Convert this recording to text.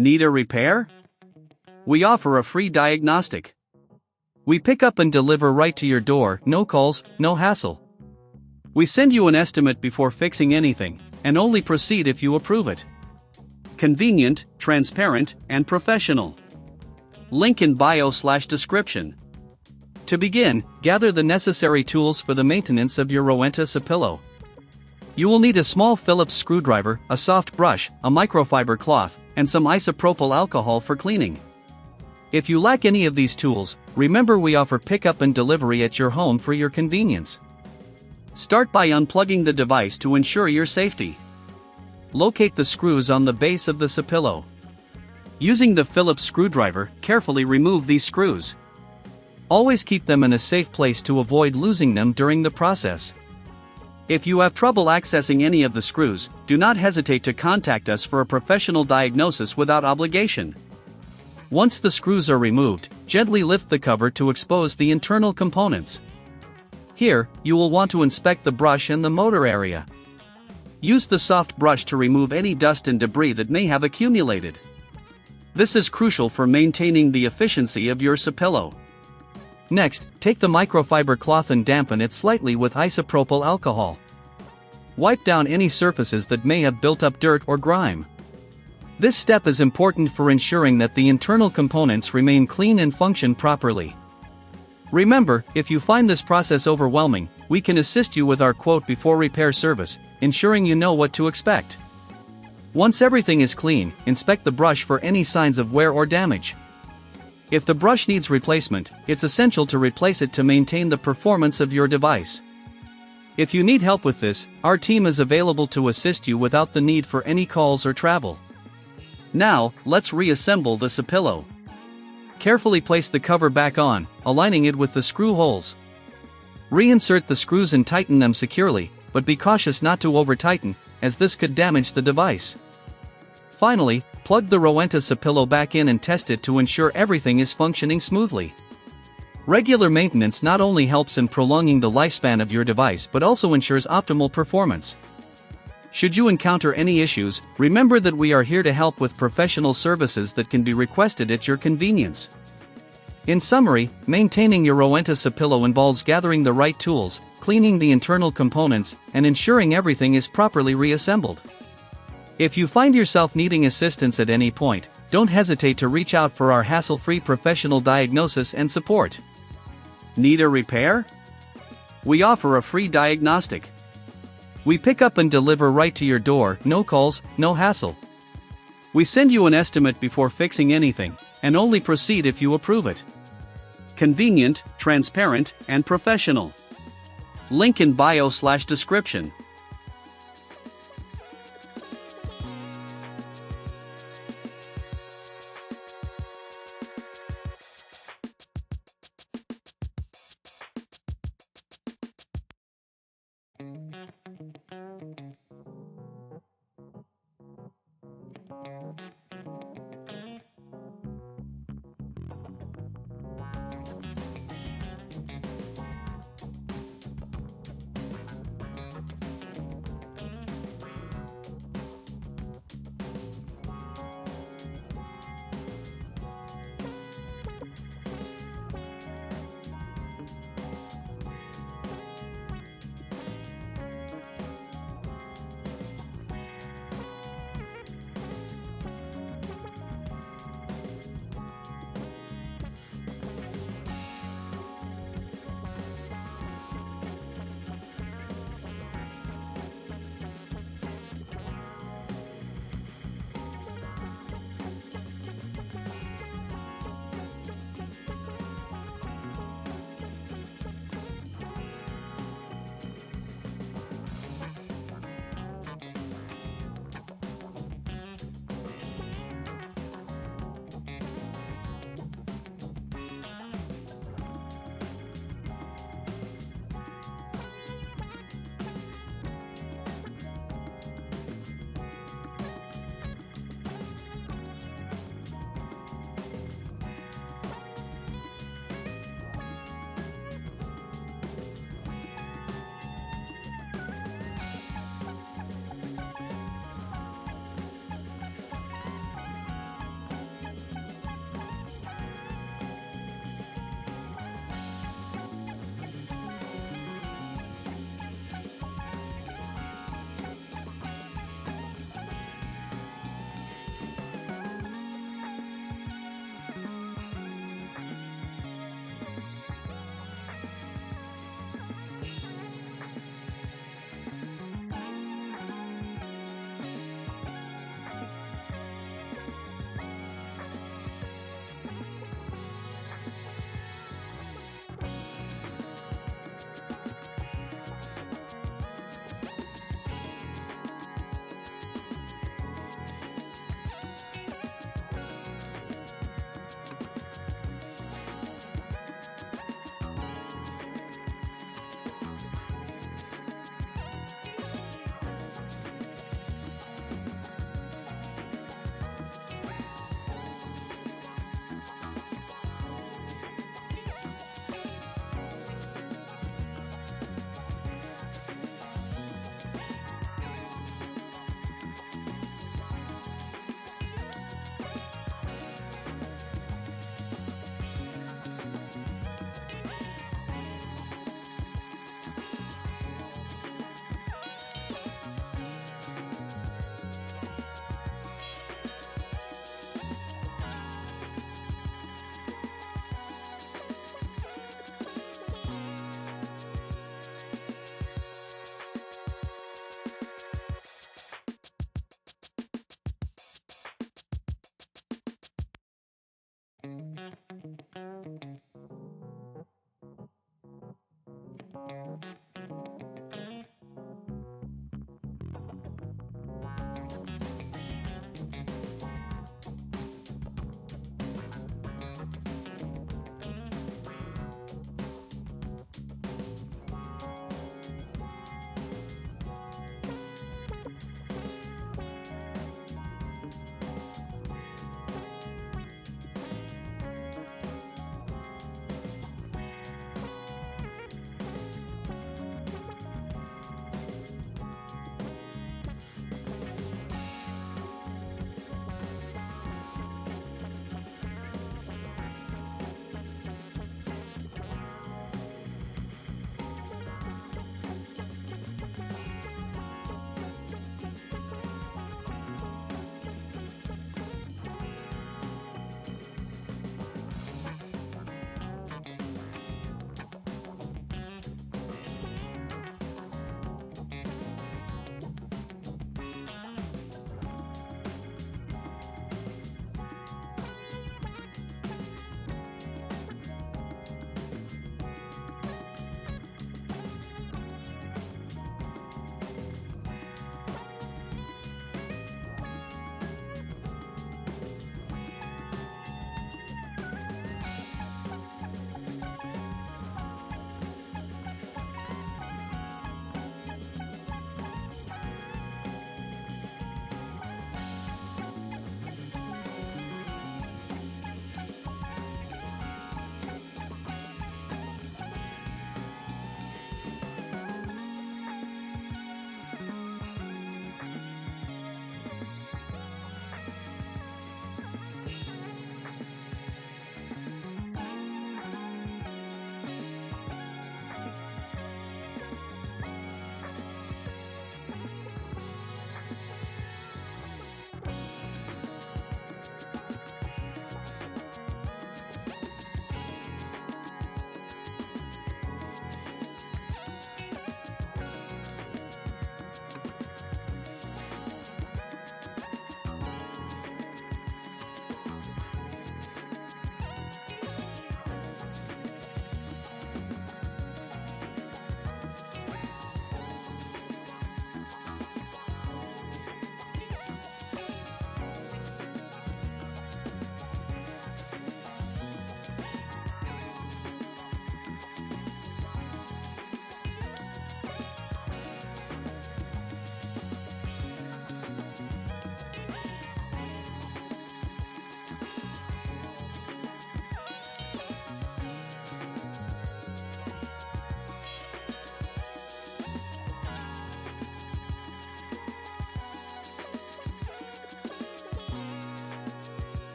Need a repair? We offer a free diagnostic. We pick up and deliver right to your door, no calls, no hassle. We send you an estimate before fixing anything, and only proceed if you approve it. Convenient, transparent, and professional. Link in bio/description. To begin, gather the necessary tools for the maintenance of your Rowenta pillow. You will need a small Phillips screwdriver, a soft brush, a microfiber cloth, and some isopropyl alcohol for cleaning. If you lack any of these tools, remember we offer pickup and delivery at your home for your convenience. Start by unplugging the device to ensure your safety. Locate the screws on the base of the pillow. Using the Phillips screwdriver, carefully remove these screws. Always keep them in a safe place to avoid losing them during the process. If you have trouble accessing any of the screws, do not hesitate to contact us for a professional diagnosis without obligation. Once the screws are removed, gently lift the cover to expose the internal components. Here, you will want to inspect the brush and the motor area. Use the soft brush to remove any dust and debris that may have accumulated. This is crucial for maintaining the efficiency of your pillow. Next, take the microfiber cloth and dampen it slightly with isopropyl alcohol. Wipe down any surfaces that may have built up dirt or grime. This step is important for ensuring that the internal components remain clean and function properly. Remember, if you find this process overwhelming, we can assist you with our quote before repair service, ensuring you know what to expect. Once everything is clean, inspect the brush for any signs of wear or damage. If the brush needs replacement, it's essential to replace it to maintain the performance of your device. If you need help with this, our team is available to assist you without the need for any calls or travel. Now, let's reassemble the pillow. Carefully place the cover back on, aligning it with the screw holes. Reinsert the screws and tighten them securely, but be cautious not to over-tighten, as this could damage the device. Finally, plug the Rowenta pillow back in and test it to ensure everything is functioning smoothly. Regular maintenance not only helps in prolonging the lifespan of your device but also ensures optimal performance. Should you encounter any issues, remember that we are here to help with professional services that can be requested at your convenience. In summary, maintaining your Rowenta pillow involves gathering the right tools, cleaning the internal components, and ensuring everything is properly reassembled. If you find yourself needing assistance at any point, don't hesitate to reach out for our hassle-free professional diagnosis and support. Need a repair? We offer a free diagnostic. We pick up and deliver right to your door, no calls, no hassle. We send you an estimate before fixing anything, and only proceed if you approve it. Convenient, transparent, and professional. Link in bio/description.